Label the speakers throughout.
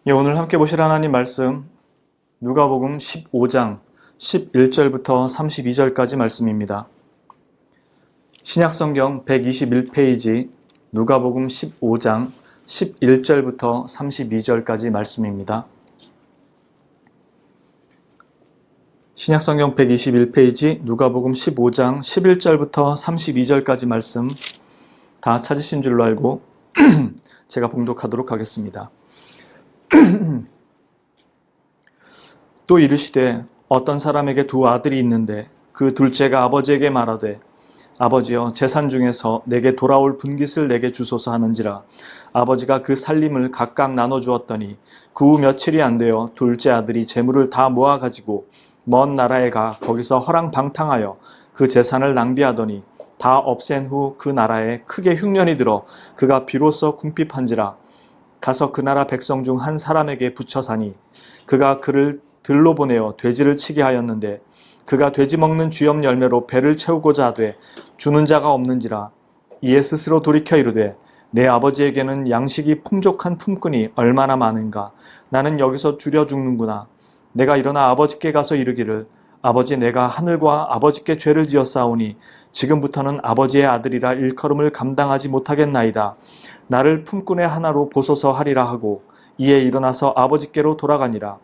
Speaker 1: 예, 오늘 함께 보실 하나님 말씀 누가복음 15장 11절부터 32절까지 말씀입니다. 신약성경 121페이지 누가복음 15장 11절부터 32절까지 말씀입니다. 신약성경 121페이지 누가복음 15장 11절부터 32절까지 말씀 다 찾으신 줄로 알고 제가 봉독하도록 하겠습니다. 또 이르시되 어떤 사람에게 두 아들이 있는데 그 둘째가 아버지에게 말하되 아버지여 재산 중에서 내게 돌아올 분깃을 내게 주소서 하는지라. 아버지가 그 살림을 각각 나눠 주었더니 그 후 며칠이 안 되어 둘째 아들이 재물을 다 모아 가지고 먼 나라에 가 거기서 허랑방탕하여 그 재산을 낭비하더니 다 없앤 후 그 나라에 크게 흉년이 들어 그가 비로소 궁핍한지라. 가서 그 나라 백성 중 한 사람에게 붙여 사니 그가 그를 들로 보내어 돼지를 치게 하였는데 그가 돼지 먹는 쥐염 열매로 배를 채우고자 하되 주는 자가 없는지라. 이에 스스로 돌이켜 이르되 내 아버지에게는 양식이 풍족한 품꾼이 얼마나 많은가. 나는 여기서 줄여 죽는구나. 내가 일어나 아버지께 가서 이르기를 아버지, 내가 하늘과 아버지께 죄를 지었사오니 지금부터는 아버지의 아들이라 일컬음을 감당하지 못하겠나이다. 나를 품꾼의 하나로 보소서 하리라 하고 이에 일어나서 아버지께로 돌아가니라.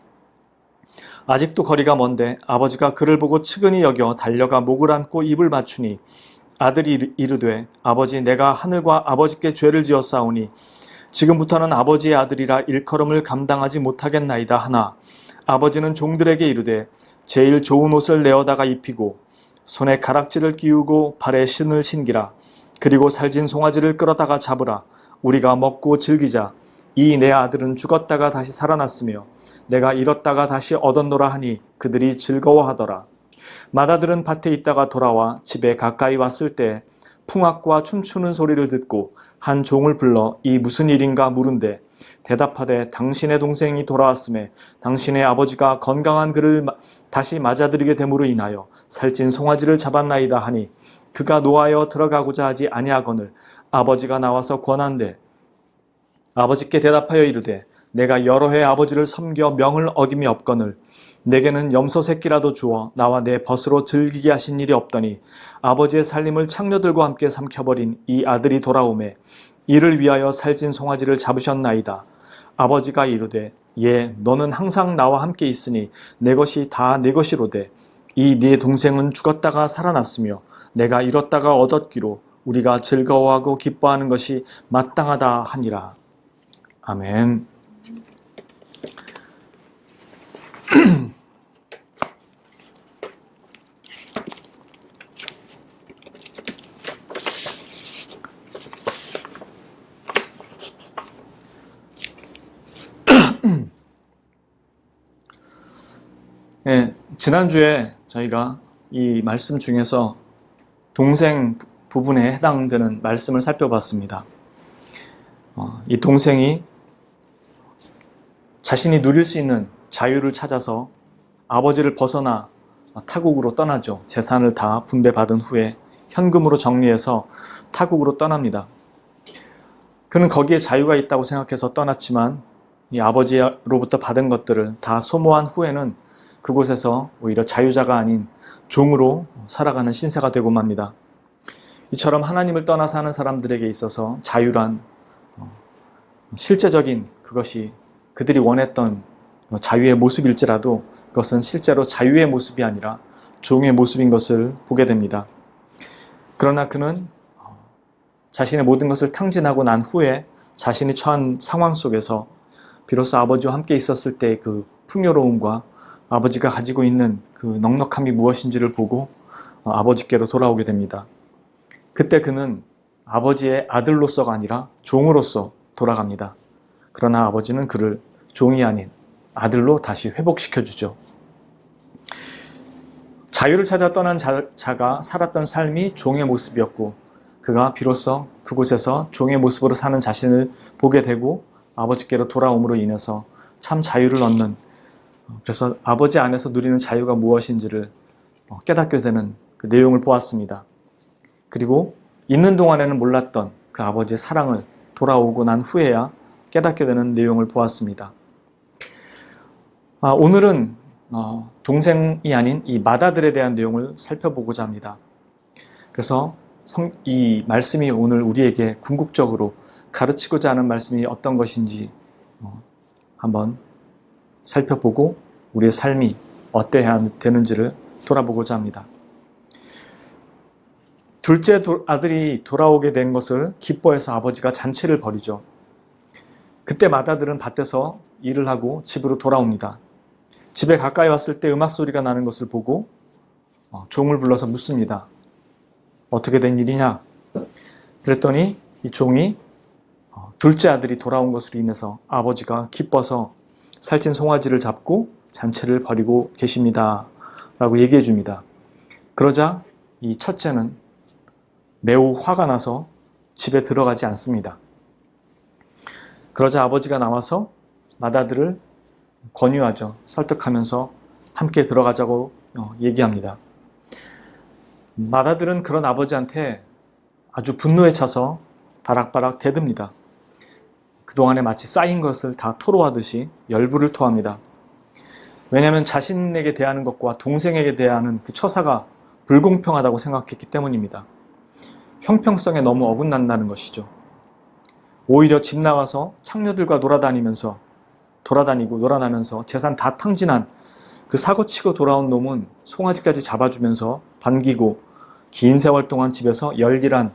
Speaker 1: 아직도 거리가 먼데 아버지가 그를 보고 측은히 여겨 달려가 목을 안고 입을 맞추니 아들이 이르되 아버지, 내가 하늘과 아버지께 죄를 지었사오니 지금부터는 아버지의 아들이라 일컬음을 감당하지 못하겠나이다 하나 아버지는 종들에게 이르되 제일 좋은 옷을 내어다가 입히고 손에 가락지를 끼우고 발에 신을 신기라. 그리고 살진 송아지를 끌어다가 잡으라. 우리가 먹고 즐기자. 이 내 아들은 죽었다가 다시 살아났으며 내가 잃었다가 다시 얻었노라 하니 그들이 즐거워하더라. 맏아들은 밭에 있다가 돌아와 집에 가까이 왔을 때 풍악과 춤추는 소리를 듣고 한 종을 불러 이 무슨 일인가 물은데 대답하되 당신의 동생이 돌아왔음에 당신의 아버지가 건강한 그를 다시 맞아들이게 됨으로 인하여 살찐 송아지를 잡았나이다 하니 그가 노하여 들어가고자 하지 아니하거늘 아버지가 나와서 권한대 아버지께 대답하여 이르되 내가 여러 해 아버지를 섬겨 명을 어김이 없거늘 내게는 염소 새끼라도 주어 나와 내 벗으로 즐기게 하신 일이 없더니 아버지의 살림을 창녀들과 함께 삼켜버린 이 아들이 돌아오매 이를 위하여 살찐 송아지를 잡으셨나이다. 아버지가 이르되 예, 너는 항상 나와 함께 있으니 내 것이 다 내 것이로되 이 네 동생은 죽었다가 살아났으며 내가 잃었다가 얻었기로 우리가 즐거워하고 기뻐하는 것이 마땅하다 하니라. 아멘. 네, 지난주에 저희가 이 말씀 중에서 동생 부분에 해당되는 말씀을 살펴봤습니다. 이 동생이 자신이 누릴 수 있는 자유를 찾아서 아버지를 벗어나 타국으로 떠나죠. 재산을 다 분배받은 후에 현금으로 정리해서 타국으로 떠납니다. 그는 거기에 자유가 있다고 생각해서 떠났지만 이 아버지로부터 받은 것들을 다 소모한 후에는 그곳에서 오히려 자유자가 아닌 종으로 살아가는 신세가 되고 맙니다. 이처럼 하나님을 떠나 사는 사람들에게 있어서 자유란 실제적인 그것이 그들이 원했던 자유의 모습일지라도 그것은 실제로 자유의 모습이 아니라 종의 모습인 것을 보게 됩니다. 그러나 그는 자신의 모든 것을 탕진하고 난 후에 자신이 처한 상황 속에서 비로소 아버지와 함께 있었을 때의 그 풍요로움과 아버지가 가지고 있는 그 넉넉함이 무엇인지를 보고 아버지께로 돌아오게 됩니다. 그때 그는 아버지의 아들로서가 아니라 종으로서 돌아갑니다. 그러나 아버지는 그를 종이 아닌 아들로 다시 회복시켜주죠. 자유를 찾아 떠난 자가 살았던 삶이 종의 모습이었고 그가 비로소 그곳에서 종의 모습으로 사는 자신을 보게 되고 아버지께로 돌아옴으로 인해서 참 자유를 얻는, 그래서 아버지 안에서 누리는 자유가 무엇인지를 깨닫게 되는 그 내용을 보았습니다. 그리고 있는 동안에는 몰랐던 그 아버지의 사랑을 돌아오고 난 후에야 깨닫게 되는 내용을 보았습니다. 오늘은 동생이 아닌 이 맏아들에 대한 내용을 살펴보고자 합니다. 그래서 이 말씀이 오늘 우리에게 궁극적으로 가르치고자 하는 말씀이 어떤 것인지 한번 살펴보고 우리의 삶이 어때야 되는지를 돌아보고자 합니다. 둘째 아들이 돌아오게 된 것을 기뻐해서 아버지가 잔치를 벌이죠. 그때 맏아들은 밭에서 일을 하고 집으로 돌아옵니다. 집에 가까이 왔을 때 음악 소리가 나는 것을 보고 종을 불러서 묻습니다. 어떻게 된 일이냐? 그랬더니 이 종이 둘째 아들이 돌아온 것으로 인해서 아버지가 기뻐서 살찐 송아지를 잡고 잔치를 벌이고 계십니다. 라고 얘기해 줍니다. 그러자 이 첫째는 매우 화가 나서 집에 들어가지 않습니다. 그러자 아버지가 나와서 맏아들을 권유하죠. 설득하면서 함께 들어가자고 얘기합니다. 맏아들은 그런 아버지한테 아주 분노에 차서 바락바락 대듭니다. 그동안에 마치 쌓인 것을 다 토로하듯이 열불을 토합니다. 왜냐하면 자신에게 대하는 것과 동생에게 대하는 그 처사가 불공평하다고 생각했기 때문입니다. 형평성에 너무 어긋난다는 것이죠. 오히려 집 나가서 창녀들과 놀아다니면서 재산 다 탕진한 그 사고치고 돌아온 놈은 송아지까지 잡아주면서 반기고 긴 세월 동안 집에서 열일한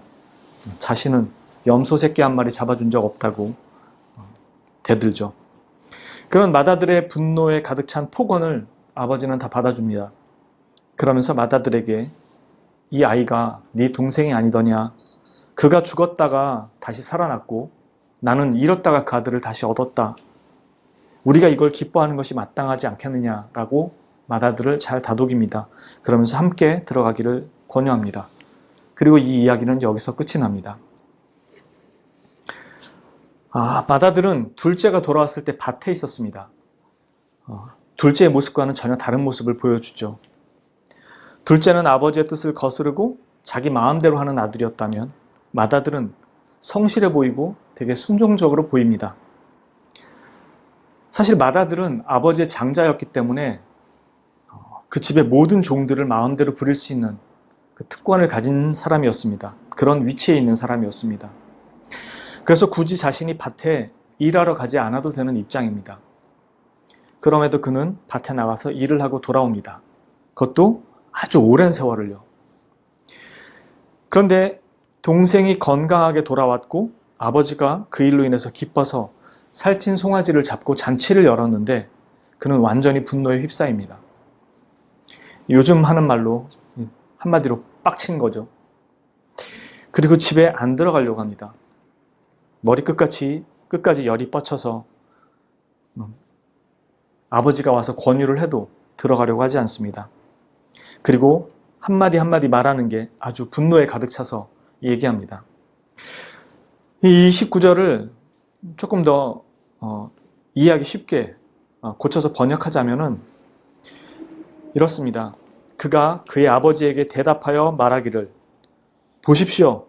Speaker 1: 자신은 염소 새끼 한 마리 잡아준 적 없다고 대들죠. 그런 맏아들의 분노에 가득 찬 폭언을 아버지는 다 받아줍니다. 그러면서 맏아들에게 이 아이가 네 동생이 아니더냐? 그가 죽었다가 다시 살아났고 나는 잃었다가 그 아들을 다시 얻었다. 우리가 이걸 기뻐하는 것이 마땅하지 않겠느냐라고 맏아들을 잘 다독입니다. 그러면서 함께 들어가기를 권유합니다. 그리고 이 이야기는 여기서 끝이 납니다. 맏아들은 둘째가 돌아왔을 때 밭에 있었습니다. 둘째의 모습과는 전혀 다른 모습을 보여주죠. 둘째는 아버지의 뜻을 거스르고 자기 마음대로 하는 아들이었다면 맏아들은 성실해 보이고 되게 순종적으로 보입니다. 사실 맏아들은 아버지의 장자였기 때문에 그 집의 모든 종들을 마음대로 부릴 수 있는 그 특권을 가진 사람이었습니다. 그런 위치에 있는 사람이었습니다. 그래서 굳이 자신이 밭에 일하러 가지 않아도 되는 입장입니다. 그럼에도 그는 밭에 나가서 일을 하고 돌아옵니다. 그것도 아주 오랜 세월을요. 그런데 동생이 건강하게 돌아왔고 아버지가 그 일로 인해서 기뻐서 살찐 송아지를 잡고 잔치를 열었는데 그는 완전히 분노에 휩싸입니다. 요즘 하는 말로 한마디로 빡친 거죠. 그리고 집에 안 들어가려고 합니다. 머리 끝까지 열이 뻗쳐서 아버지가 와서 권유를 해도 들어가려고 하지 않습니다. 그리고 한마디 한마디 말하는 게 아주 분노에 가득 차서 얘기합니다. 이 29절을 조금 더 이해하기 쉽게 고쳐서 번역하자면은 이렇습니다. 그가 그의 아버지에게 대답하여 말하기를 보십시오.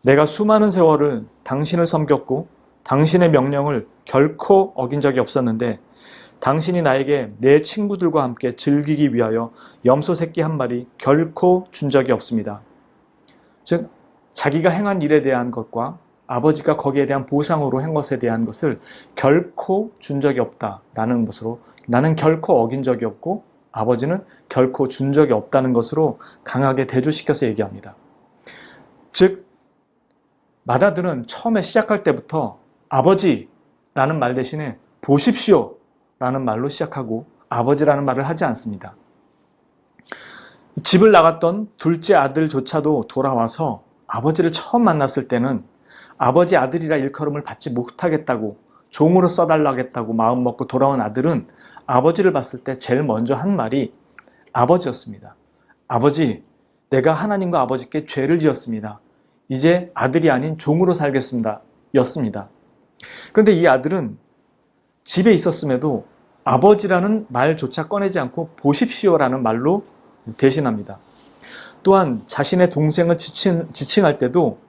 Speaker 1: 내가 수많은 세월을 당신을 섬겼고 당신의 명령을 결코 어긴 적이 없었는데 당신이 나에게 내 친구들과 함께 즐기기 위하여 염소 새끼 한 마리 결코 준 적이 없습니다. 즉 자기가 행한 일에 대한 것과 아버지가 거기에 대한 보상으로 한 것에 대한 것을 결코 준 적이 없다라는 것으로 나는 결코 어긴 적이 없고 아버지는 결코 준 적이 없다는 것으로 강하게 대조시켜서 얘기합니다. 즉 맏아들은 처음에 시작할 때부터 아버지라는 말 대신에 보십시오 라는 말로 시작하고 아버지라는 말을 하지 않습니다. 집을 나갔던 둘째 아들조차도 돌아와서 아버지를 처음 만났을 때는 아버지 아들이라 일컬음을 받지 못하겠다고 종으로 써달라겠다고 마음먹고 돌아온 아들은 아버지를 봤을 때 제일 먼저 한 말이 아버지였습니다. 아버지, 내가 하나님과 아버지께 죄를 지었습니다. 이제 아들이 아닌 종으로 살겠습니다. 였습니다. 그런데 이 아들은 집에 있었음에도 아버지라는 말조차 꺼내지 않고 보십시오라는 말로 대신합니다. 또한 자신의 동생을 지칭할 때도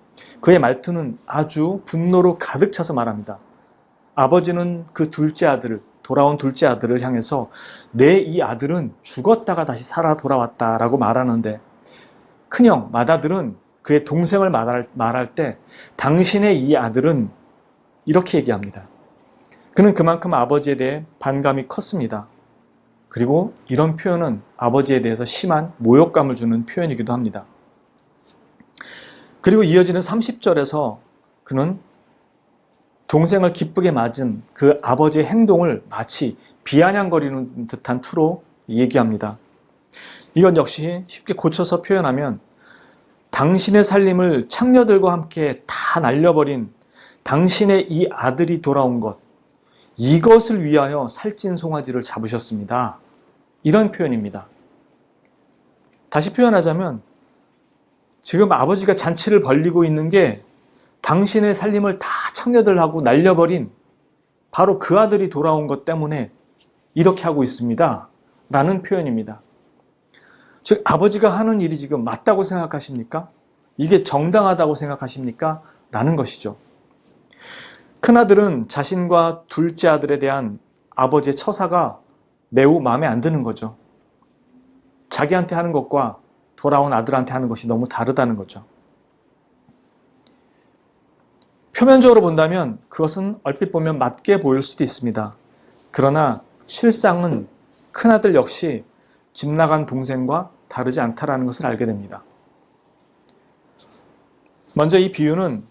Speaker 1: 그의 말투는 아주 분노로 가득 차서 말합니다. 아버지는 그 둘째 아들을 돌아온 둘째 아들을 향해서 내 이 아들은 죽었다가 다시 살아 돌아왔다라고 말하는데, 큰형 맏아들은 그의 동생을 말할 때 당신의 이 아들은 이렇게 얘기합니다. 그는 그만큼 아버지에 대해 반감이 컸습니다. 그리고 이런 표현은 아버지에 대해서 심한 모욕감을 주는 표현이기도 합니다. 그리고 이어지는 30절에서 그는 동생을 기쁘게 맞은 그 아버지의 행동을 마치 비아냥거리는 듯한 투로 얘기합니다. 이건 역시 쉽게 고쳐서 표현하면 당신의 살림을 창녀들과 함께 다 날려버린 당신의 이 아들이 돌아온 것, 이것을 위하여 살찐 송아지를 잡으셨습니다. 이런 표현입니다. 다시 표현하자면 지금 아버지가 잔치를 벌이고 있는 게 당신의 살림을 다 창녀들하고 날려버린 바로 그 아들이 돌아온 것 때문에 이렇게 하고 있습니다. 라는 표현입니다. 즉 아버지가 하는 일이 지금 맞다고 생각하십니까? 이게 정당하다고 생각하십니까? 라는 것이죠. 큰아들은 자신과 둘째 아들에 대한 아버지의 처사가 매우 마음에 안 드는 거죠. 자기한테 하는 것과 돌아온 아들한테 하는 것이 너무 다르다는 거죠. 표면적으로 본다면 그것은 얼핏 보면 맞게 보일 수도 있습니다. 그러나 실상은 큰아들 역시 집 나간 동생과 다르지 않다라는 것을 알게 됩니다. 먼저 이 비유는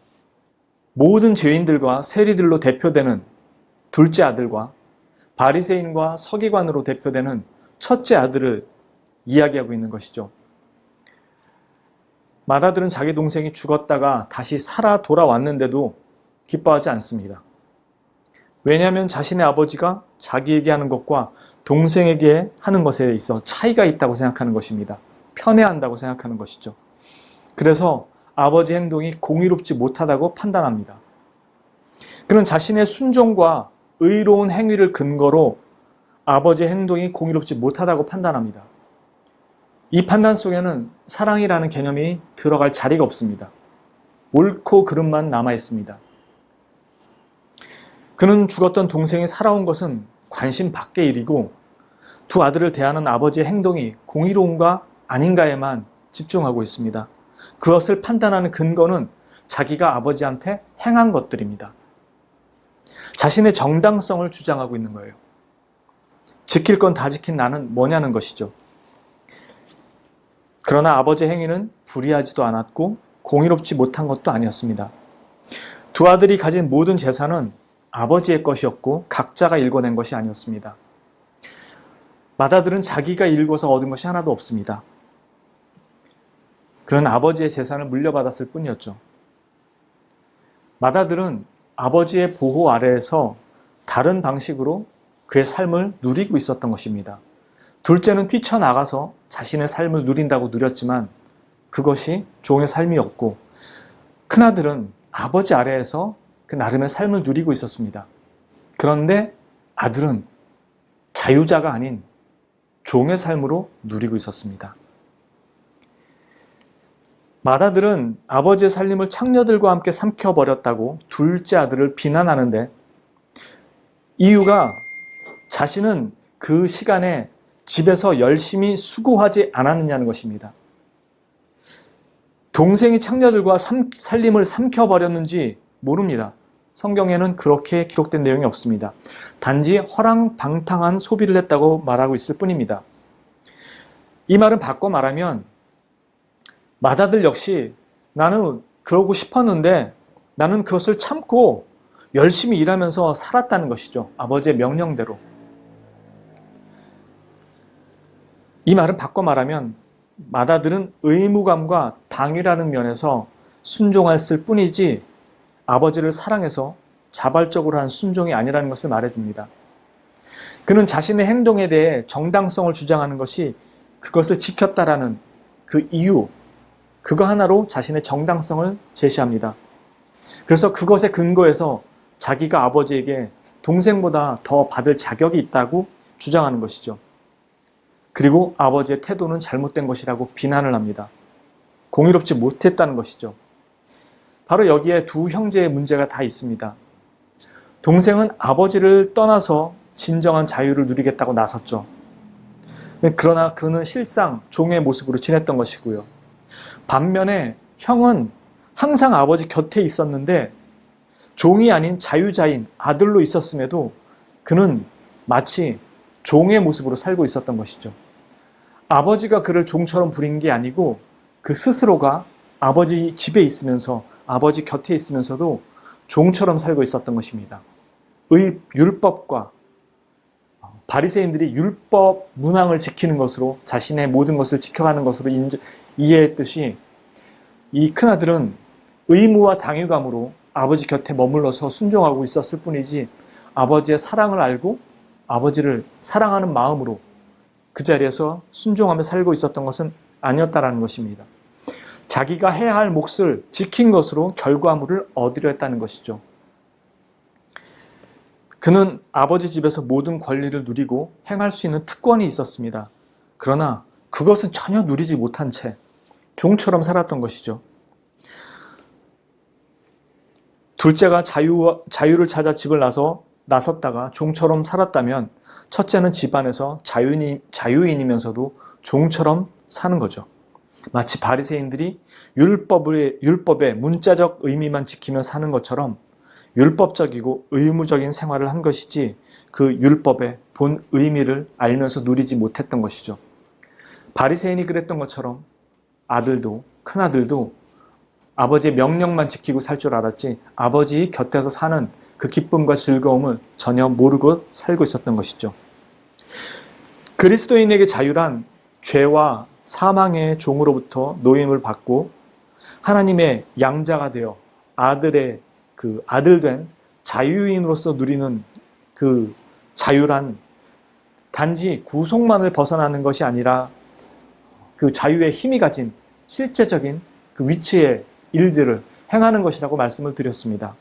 Speaker 1: 모든 죄인들과 세리들로 대표되는 둘째 아들과 바리새인과 서기관으로 대표되는 첫째 아들을 이야기하고 있는 것이죠. 맏아들은 자기 동생이 죽었다가 다시 살아 돌아왔는데도 기뻐하지 않습니다. 왜냐하면 자신의 아버지가 자기에게 하는 것과 동생에게 하는 것에 있어 차이가 있다고 생각하는 것입니다. 편애한다고 생각하는 것이죠. 그래서 아버지 행동이 공의롭지 못하다고 판단합니다. 그는 자신의 순종과 의로운 행위를 근거로 아버지의 행동이 공의롭지 못하다고 판단합니다. 이 판단 속에는 사랑이라는 개념이 들어갈 자리가 없습니다. 옳고 그름만 남아 있습니다. 그는 죽었던 동생이 살아온 것은 관심 밖의 일이고 두 아들을 대하는 아버지의 행동이 공의로운가 아닌가에만 집중하고 있습니다. 그것을 판단하는 근거는 자기가 아버지한테 행한 것들입니다. 자신의 정당성을 주장하고 있는 거예요. 지킬 건 다 지킨 나는 뭐냐는 것이죠. 그러나 아버지의 행위는 불의하지도 않았고 공의롭지 못한 것도 아니었습니다. 두 아들이 가진 모든 재산은 아버지의 것이었고 각자가 일궈낸 것이 아니었습니다. 맏아들은 자기가 일궈서 얻은 것이 하나도 없습니다. 그는 아버지의 재산을 물려받았을 뿐이었죠. 맏아들은 아버지의 보호 아래에서 다른 방식으로 그의 삶을 누리고 있었던 것입니다. 둘째는 뛰쳐나가서 자신의 삶을 누린다고 누렸지만 그것이 종의 삶이었고 큰아들은 아버지 아래에서 그 나름의 삶을 누리고 있었습니다. 그런데 아들은 자유자가 아닌 종의 삶으로 누리고 있었습니다. 맏아들은 아버지의 살림을 창녀들과 함께 삼켜버렸다고 둘째 아들을 비난하는데 이유가 자신은 그 시간에 집에서 열심히 수고하지 않았느냐는 것입니다. 동생이 창녀들과 살림을 삼켜버렸는지 모릅니다. 성경에는 그렇게 기록된 내용이 없습니다. 단지 허랑방탕한 소비를 했다고 말하고 있을 뿐입니다. 이 말은 바꿔 말하면 맏아들 역시 나는 그러고 싶었는데 나는 그것을 참고 열심히 일하면서 살았다는 것이죠. 아버지의 명령대로. 이 말은 바꿔 말하면 맏아들은 의무감과 당위라는 면에서 순종했을 뿐이지 아버지를 사랑해서 자발적으로 한 순종이 아니라는 것을 말해줍니다. 그는 자신의 행동에 대해 정당성을 주장하는 것이 그것을 지켰다라는 그 이유, 그거 하나로 자신의 정당성을 제시합니다. 그래서 그것에 근거해서 자기가 아버지에게 동생보다 더 받을 자격이 있다고 주장하는 것이죠. 그리고 아버지의 태도는 잘못된 것이라고 비난을 합니다. 공의롭지 못했다는 것이죠. 바로 여기에 두 형제의 문제가 다 있습니다. 동생은 아버지를 떠나서 진정한 자유를 누리겠다고 나섰죠. 그러나 그는 실상 종의 모습으로 지냈던 것이고요. 반면에 형은 항상 아버지 곁에 있었는데 종이 아닌 자유자인 아들로 있었음에도 그는 마치 종의 모습으로 살고 있었던 것이죠. 아버지가 그를 종처럼 부린 게 아니고 그 스스로가 아버지 집에 있으면서 아버지 곁에 있으면서도 종처럼 살고 있었던 것입니다. 율법과 바리새인들이 율법 문항을 지키는 것으로 자신의 모든 것을 지켜가는 것으로 이해했듯이 이 큰아들은 의무와 당위감으로 아버지 곁에 머물러서 순종하고 있었을 뿐이지 아버지의 사랑을 알고 아버지를 사랑하는 마음으로 그 자리에서 순종하며 살고 있었던 것은 아니었다라는 것입니다. 자기가 해야 할 몫을 지킨 것으로 결과물을 얻으려 했다는 것이죠. 그는 아버지 집에서 모든 권리를 누리고 행할 수 있는 특권이 있었습니다. 그러나 그것은 전혀 누리지 못한 채 종처럼 살았던 것이죠. 둘째가 자유를 찾아 집을 나섰다가 종처럼 살았다면 첫째는 집안에서 자유인이면서도 종처럼 사는 거죠. 마치 바리새인들이 율법의 문자적 의미만 지키며 사는 것처럼 율법적이고 의무적인 생활을 한 것이지 그 율법의 본 의미를 알면서 누리지 못했던 것이죠. 바리새인이 그랬던 것처럼 큰아들도 아버지의 명령만 지키고 살 줄 알았지 아버지 곁에서 사는 그 기쁨과 즐거움을 전혀 모르고 살고 있었던 것이죠. 그리스도인에게 자유란 죄와 사망의 종으로부터 노임을 받고 하나님의 양자가 되어 아들된 자유인으로서 누리는 그 자유란 단지 구속만을 벗어나는 것이 아니라 그 자유의 힘이 가진 실제적인 그 위치의 일들을 행하는 것이라고 말씀을 드렸습니다.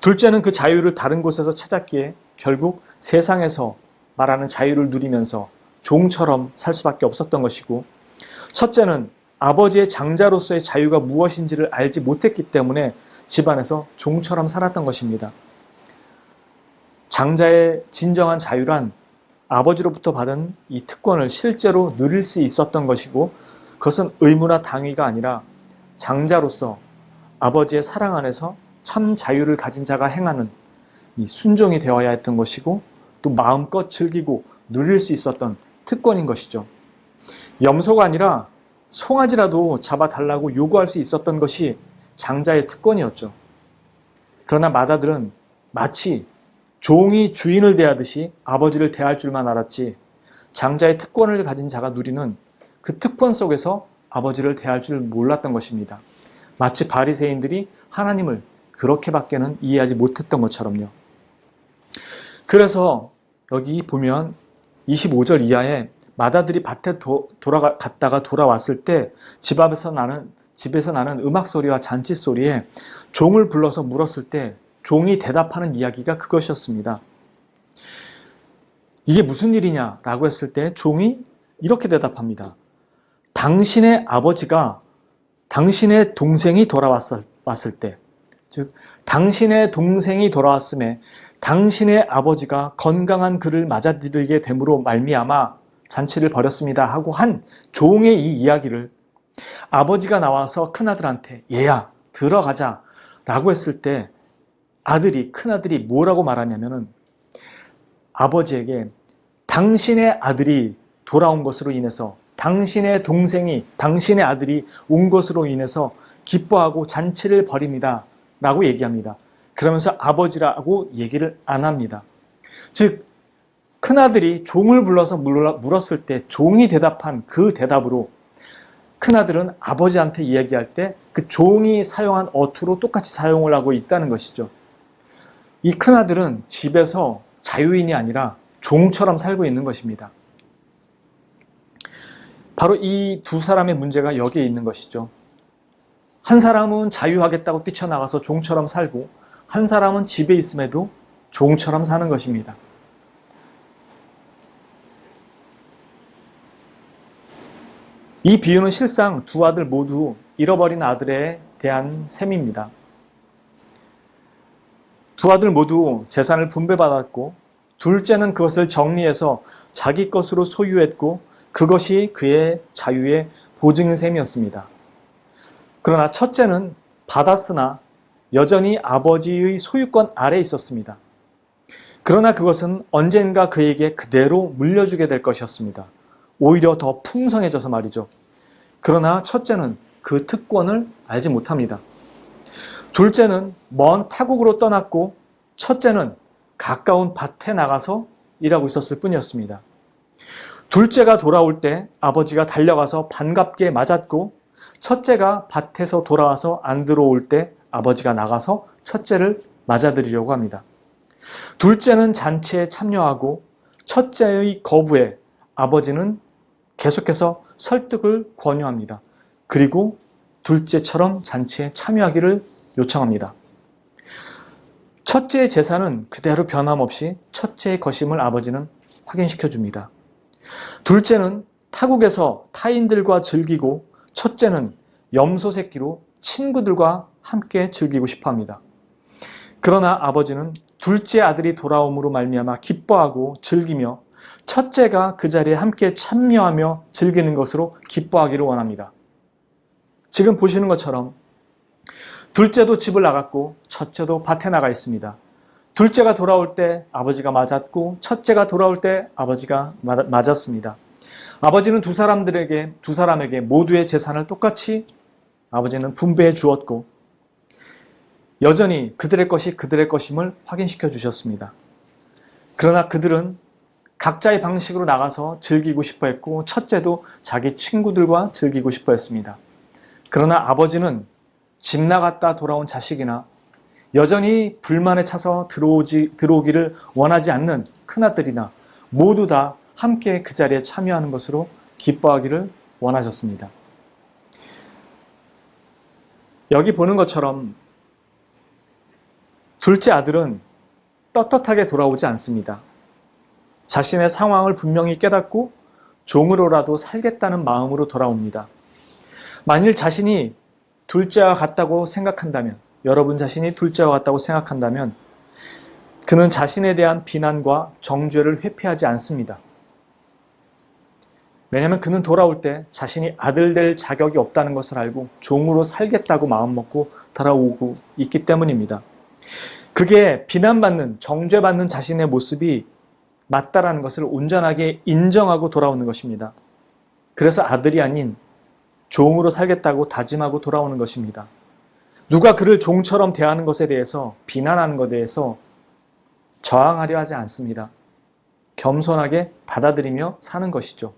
Speaker 1: 둘째는 그 자유를 다른 곳에서 찾았기에 결국 세상에서 말하는 자유를 누리면서 종처럼 살 수밖에 없었던 것이고, 첫째는 아버지의 장자로서의 자유가 무엇인지를 알지 못했기 때문에 집안에서 종처럼 살았던 것입니다. 장자의 진정한 자유란 아버지로부터 받은 이 특권을 실제로 누릴 수 있었던 것이고, 그것은 의무나 당위가 아니라 장자로서 아버지의 사랑 안에서 참 자유를 가진 자가 행하는 이 순종이 되어야 했던 것이고, 또 마음껏 즐기고 누릴 수 있었던 특권인 것이죠. 염소가 아니라 송아지라도 잡아달라고 요구할 수 있었던 것이 장자의 특권이었죠. 그러나 맏아들은 마치 종이 주인을 대하듯이 아버지를 대할 줄만 알았지 장자의 특권을 가진 자가 누리는 그 특권 속에서 아버지를 대할 줄 몰랐던 것입니다. 마치 바리새인들이 하나님을 그렇게밖에는 이해하지 못했던 것처럼요. 그래서 여기 보면 25절 이하에 맏아들이 밭에 갔다가 돌아왔을 때 집에서 나는 음악 소리와 잔치 소리에 종을 불러서 물었을 때 종이 대답하는 이야기가 그것이었습니다. 이게 무슨 일이냐라고 했을 때 종이 이렇게 대답합니다. 당신의 아버지가 당신의 동생이 돌아왔을 때, 즉 당신의 동생이 돌아왔음에 당신의 아버지가 건강한 그를 맞아들이게 됨으로 말미암아 잔치를 벌였습니다 하고 한 종의 이 이야기를 아버지가 나와서 큰아들한테 얘야 들어가자 라고 했을 때 큰아들이 뭐라고 말하냐면은 아버지에게 당신의 아들이 돌아온 것으로 인해서 당신의 아들이 온 것으로 인해서 기뻐하고 잔치를 벌입니다 라고 얘기합니다. 그러면서 아버지라고 얘기를 안 합니다. 즉 큰아들이 종을 불러서 물었을 때 종이 대답한 그 대답으로 큰아들은 아버지한테 이야기할 때 그 종이 사용한 어투로 똑같이 사용을 하고 있다는 것이죠. 이 큰아들은 집에서 자유인이 아니라 종처럼 살고 있는 것입니다. 바로 이 두 사람의 문제가 여기에 있는 것이죠. 한 사람은 자유하겠다고 뛰쳐나가서 종처럼 살고 한 사람은 집에 있음에도 종처럼 사는 것입니다. 이 비유는 실상 두 아들 모두 잃어버린 아들에 대한 셈입니다. 두 아들 모두 재산을 분배받았고 둘째는 그것을 정리해서 자기 것으로 소유했고 그것이 그의 자유의 보증인 셈이었습니다. 그러나 첫째는 받았으나 여전히 아버지의 소유권 아래에 있었습니다. 그러나 그것은 언젠가 그에게 그대로 물려주게 될 것이었습니다. 오히려 더 풍성해져서 말이죠. 그러나 첫째는 그 특권을 알지 못합니다. 둘째는 먼 타국으로 떠났고 첫째는 가까운 밭에 나가서 일하고 있었을 뿐이었습니다. 둘째가 돌아올 때 아버지가 달려가서 반갑게 맞았고 첫째가 밭에서 돌아와서 안 들어올 때 아버지가 나가서 첫째를 맞아들이려고 합니다. 둘째는 잔치에 참여하고 첫째의 거부에 아버지는 계속해서 설득을 권유합니다. 그리고 둘째처럼 잔치에 참여하기를 요청합니다. 첫째의 재산은 그대로 변함없이 첫째의 것임을 아버지는 확인시켜 줍니다. 둘째는 타국에서 타인들과 즐기고 첫째는 염소 새끼로 친구들과 함께 즐기고 싶어 합니다. 그러나 아버지는 둘째 아들이 돌아옴으로 말미암아 기뻐하고 즐기며 첫째가 그 자리에 함께 참여하며 즐기는 것으로 기뻐하기를 원합니다. 지금 보시는 것처럼 둘째도 집을 나갔고 첫째도 밭에 나가 있습니다. 둘째가 돌아올 때 아버지가 맞았고 첫째가 돌아올 때 아버지가 맞았습니다. 아버지는 두 사람에게 모두의 재산을 똑같이 아버지는 분배해 주었고 여전히 그들의 것이 그들의 것임을 확인시켜 주셨습니다. 그러나 그들은 각자의 방식으로 나가서 즐기고 싶어 했고 첫째도 자기 친구들과 즐기고 싶어 했습니다. 그러나 아버지는 집 나갔다 돌아온 자식이나 여전히 불만에 차서 들어오기를 원하지 않는 큰아들이나 모두 다 함께 그 자리에 참여하는 것으로 기뻐하기를 원하셨습니다. 여기 보는 것처럼 둘째 아들은 떳떳하게 돌아오지 않습니다. 자신의 상황을 분명히 깨닫고 종으로라도 살겠다는 마음으로 돌아옵니다. 만일 자신이 둘째와 같다고 생각한다면, 여러분 자신이 둘째와 같다고 생각한다면 그는 자신에 대한 비난과 정죄를 회피하지 않습니다. 왜냐하면 그는 돌아올 때 자신이 아들 될 자격이 없다는 것을 알고 종으로 살겠다고 마음먹고 돌아오고 있기 때문입니다. 그게 비난받는, 정죄받는 자신의 모습이 맞다라는 것을 온전하게 인정하고 돌아오는 것입니다. 그래서 아들이 아닌 종으로 살겠다고 다짐하고 돌아오는 것입니다. 누가 그를 종처럼 대하는 것에 대해서, 비난하는 것에 대해서 저항하려 하지 않습니다. 겸손하게 받아들이며 사는 것이죠.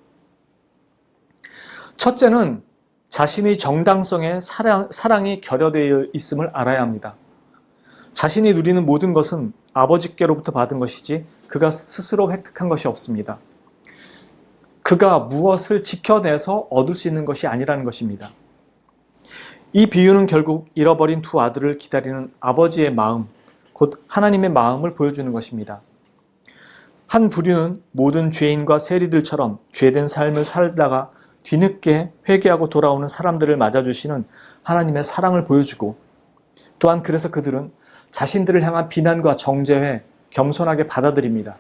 Speaker 1: 첫째는 자신의 정당성에 사랑이 결여되어 있음을 알아야 합니다. 자신이 누리는 모든 것은 아버지께로부터 받은 것이지 그가 스스로 획득한 것이 없습니다. 그가 무엇을 지켜내서 얻을 수 있는 것이 아니라는 것입니다. 이 비유는 결국 잃어버린 두 아들을 기다리는 아버지의 마음, 곧 하나님의 마음을 보여주는 것입니다. 한 부류는 모든 죄인과 세리들처럼 죄된 삶을 살다가 뒤늦게 회개하고 돌아오는 사람들을 맞아주시는 하나님의 사랑을 보여주고, 또한 그래서 그들은 자신들을 향한 비난과 정죄에 겸손하게 받아들입니다.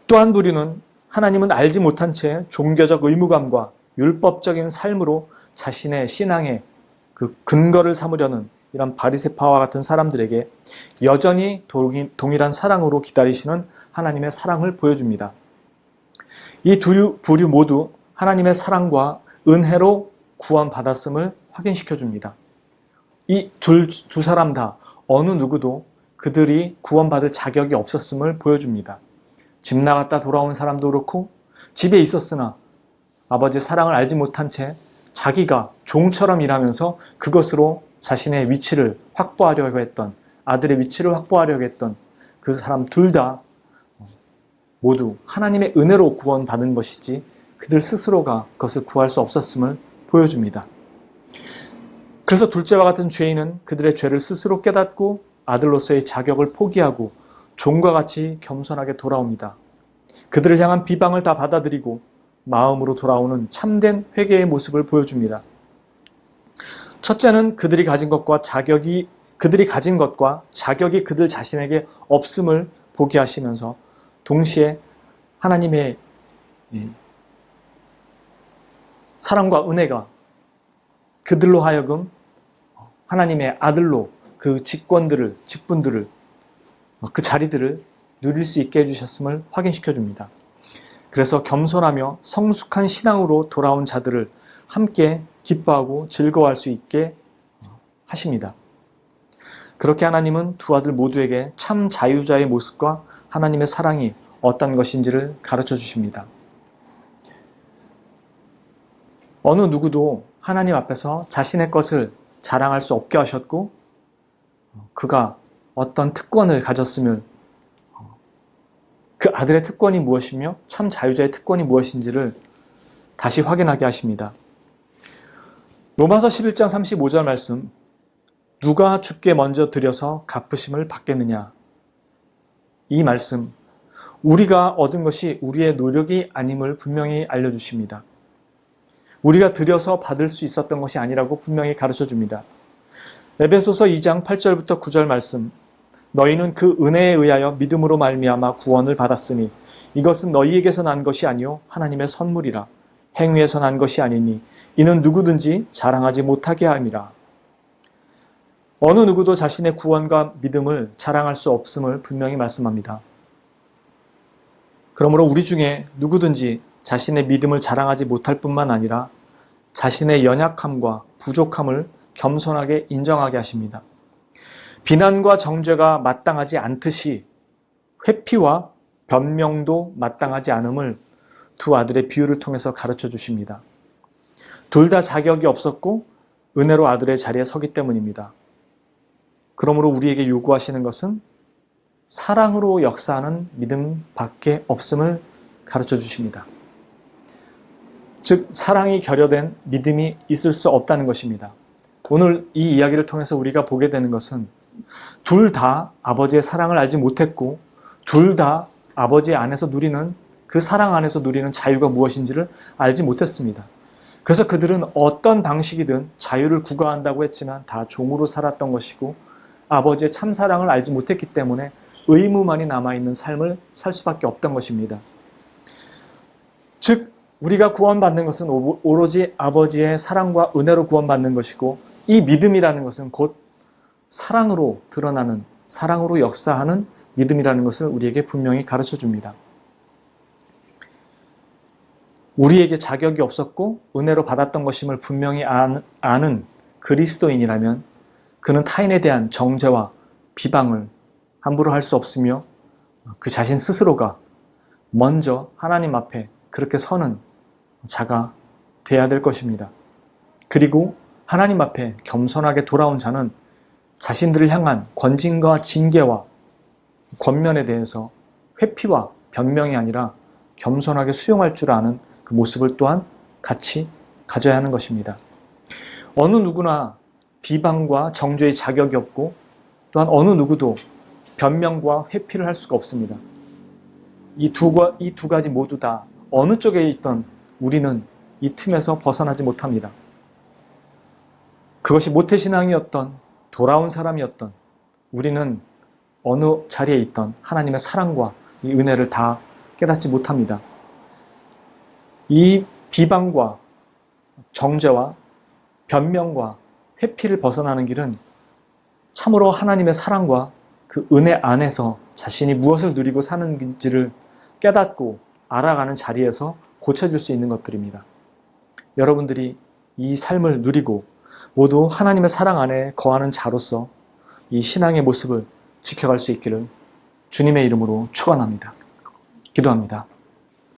Speaker 1: 또 한 부류는 하나님은 알지 못한 채 종교적 의무감과 율법적인 삶으로 자신의 신앙의 그 근거를 삼으려는 이런 바리새파와 같은 사람들에게 여전히 동일한 사랑으로 기다리시는 하나님의 사랑을 보여줍니다. 이 두 부류 모두 하나님의 사랑과 은혜로 구원받았음을 확인시켜 줍니다. 이 두 사람 다 어느 누구도 그들이 구원받을 자격이 없었음을 보여줍니다. 집 나갔다 돌아온 사람도 그렇고 집에 있었으나 아버지의 사랑을 알지 못한 채 자기가 종처럼 일하면서 그것으로 자신의 위치를 확보하려고 했던, 아들의 위치를 확보하려고 했던 그 사람 둘 다 모두 하나님의 은혜로 구원받은 것이지 그들 스스로가 그것을 구할 수 없었음을 보여줍니다. 그래서 둘째와 같은 죄인은 그들의 죄를 스스로 깨닫고 아들로서의 자격을 포기하고 종과 같이 겸손하게 돌아옵니다. 그들을 향한 비방을 다 받아들이고 마음으로 돌아오는 참된 회개의 모습을 보여줍니다. 첫째는 그들이 가진 것과 자격이 그들 자신에게 없음을 보게 하시면서 동시에 하나님의 사랑과 은혜가 그들로 하여금 하나님의 아들로 그 직분들을 그 자리들을 누릴 수 있게 해주셨음을 확인시켜 줍니다. 그래서 겸손하며 성숙한 신앙으로 돌아온 자들을 함께 기뻐하고 즐거워할 수 있게 하십니다. 그렇게 하나님은 두 아들 모두에게 참 자유자의 모습과 하나님의 사랑이 어떤 것인지를 가르쳐 주십니다. 어느 누구도 하나님 앞에서 자신의 것을 자랑할 수 없게 하셨고 그가 어떤 특권을 가졌음을 그 아들의 특권이 무엇이며 참 자유자의 특권이 무엇인지를 다시 확인하게 하십니다. 로마서 11장 35절 말씀, 누가 주께 먼저 드려서 갚으심을 받겠느냐. 이 말씀, 우리가 얻은 것이 우리의 노력이 아님을 분명히 알려주십니다. 우리가 드려서 받을 수 있었던 것이 아니라고 분명히 가르쳐 줍니다. 에베소서 2장 8절부터 9절 말씀, 너희는 그 은혜에 의하여 믿음으로 말미암아 구원을 받았으니 이것은 너희에게서 난 것이 아니요 하나님의 선물이라. 행위에서 난 것이 아니니 이는 누구든지 자랑하지 못하게 함이라. 어느 누구도 자신의 구원과 믿음을 자랑할 수 없음을 분명히 말씀합니다. 그러므로 우리 중에 누구든지 자신의 믿음을 자랑하지 못할 뿐만 아니라 자신의 연약함과 부족함을 겸손하게 인정하게 하십니다. 비난과 정죄가 마땅하지 않듯이 회피와 변명도 마땅하지 않음을 두 아들의 비유를 통해서 가르쳐 주십니다. 둘 다 자격이 없었고 은혜로 아들의 자리에 서기 때문입니다. 그러므로 우리에게 요구하시는 것은 사랑으로 역사하는 믿음밖에 없음을 가르쳐 주십니다. 즉 사랑이 결여된 믿음이 있을 수 없다는 것입니다. 오늘 이 이야기를 통해서 우리가 보게 되는 것은 둘 다 아버지의 사랑을 알지 못했고 둘 다 아버지 안에서 누리는 그 사랑 안에서 누리는 자유가 무엇인지를 알지 못했습니다. 그래서 그들은 어떤 방식이든 자유를 구가한다고 했지만 다 종으로 살았던 것이고 아버지의 참사랑을 알지 못했기 때문에 의무만이 남아있는 삶을 살 수밖에 없던 것입니다. 즉 우리가 구원받는 것은 오로지 아버지의 사랑과 은혜로 구원받는 것이고 이 믿음이라는 것은 곧 사랑으로 드러나는, 사랑으로 역사하는 믿음이라는 것을 우리에게 분명히 가르쳐 줍니다. 우리에게 자격이 없었고 은혜로 받았던 것임을 분명히 아는 그리스도인이라면 그는 타인에 대한 정죄와 비방을 함부로 할 수 없으며 그 자신 스스로가 먼저 하나님 앞에 그렇게 서는 자가 돼야 될 것입니다. 그리고 하나님 앞에 겸손하게 돌아온 자는 자신들을 향한 권징과 징계와 권면에 대해서 회피와 변명이 아니라 겸손하게 수용할 줄 아는 그 모습을 또한 같이 가져야 하는 것입니다. 어느 누구나 비방과 정죄의 자격이 없고 또한 어느 누구도 변명과 회피를 할 수가 없습니다. 이 두 가지 모두 다 어느 쪽에 있던 우리는 이 틈에서 벗어나지 못합니다. 그것이 모태신앙이었던 돌아온 사람이었던 우리는 어느 자리에 있던 하나님의 사랑과 이 은혜를 다 깨닫지 못합니다. 이 비방과 정죄와 변명과 회피를 벗어나는 길은 참으로 하나님의 사랑과 그 은혜 안에서 자신이 무엇을 누리고 사는지를 깨닫고 알아가는 자리에서 고쳐질 수 있는 것들입니다. 여러분들이 이 삶을 누리고 모두 하나님의 사랑 안에 거하는 자로서 이 신앙의 모습을 지켜갈 수 있기를 주님의 이름으로 축원합니다. 기도합니다.